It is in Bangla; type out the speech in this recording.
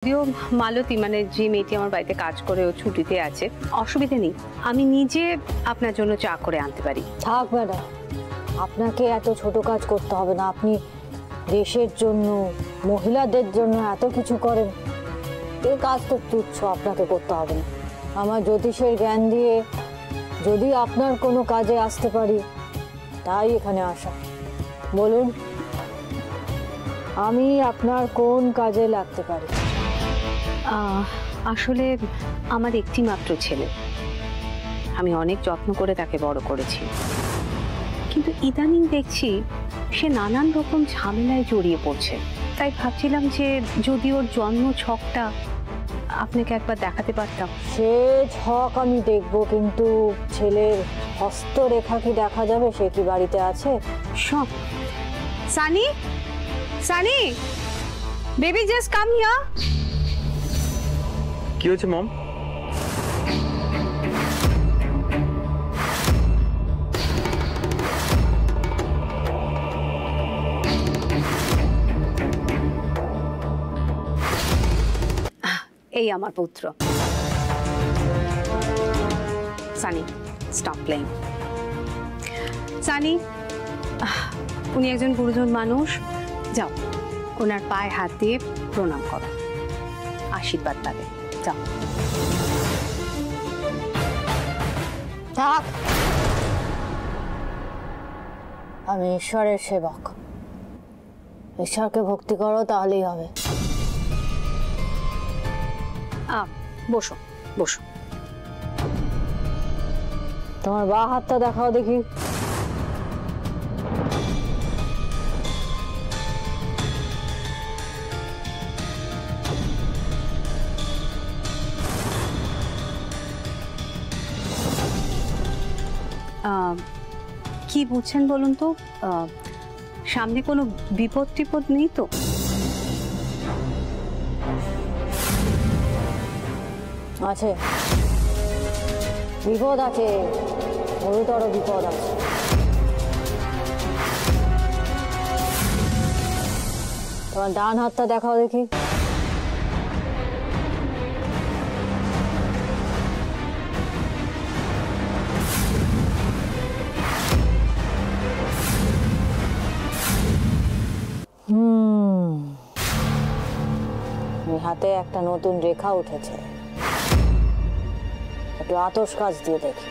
যদিও মালতী মানে যে মেয়েটি আমার বাড়িতে কাজ করে ও ছুটিতে আছে, অসুবিধা নেই, আমি নিজে আপনার জন্য চা করে আনতে পারি। থাক ম্যাডাম, আপনাকে এত ছোট কাজ করতে হবে না। আপনি দেশের জন্য, মহিলাদের জন্য এত কিছু করেন, এই কাজ তো তুচ্ছ, আপনাকে করতে হবে না। আমার জ্যোতিষের জ্ঞান দিয়ে যদি আপনার কোনো কাজে আসতে পারি, তাই এখানে আসা। বলুন, আমি আপনার কোন কাজে লাগতে পারি? আসলে আমার একটি মাত্র ছেলে, আমি অনেক যত্ন করে তাকে বড় করেছি, কিন্তু ইদানিং দেখছি সে নানান রকম ঝামেলায় জড়িয়ে পড়ছে। তাই ভাবছিলাম যে যদি ওর জন্ম ছকটা আপনাকে একবার দেখাতে পারতাম। সে ছক আমি দেখব, কিন্তু ছেলের হস্তরেখা কি দেখা যাবে? সে কি বাড়িতে আছে? সব Sunny, Sunny baby just come here. কি হয়েছে মম? এই আমার পুত্র সানি। স্টপ প্লেইং সানি, উনি একজন গুরুজন মানুষ, যাও ওনার পায়ে হাত দিয়ে প্রণাম করো, আশীর্বাদ পাবে, যাও। থাক, আমি ঈশ্বরের সেবক, ঈশ্বরকে ভক্তি করো, তাহলেই হবে। বসো বসো। তোমার বা হাতটা দেখাও দেখি। কি বুঝছেন বলুন তো? সামনে কোনো বিপদ টিপদ নেই তো? আছে, বিপদ আছে, গুরুতর বিপদ আছে। তোমার ডান হাতটা দেখাও দেখি। হাতে একটা নতুন রেখা উঠেছে, একটু আতশ কাজ দিয়ে দেখি।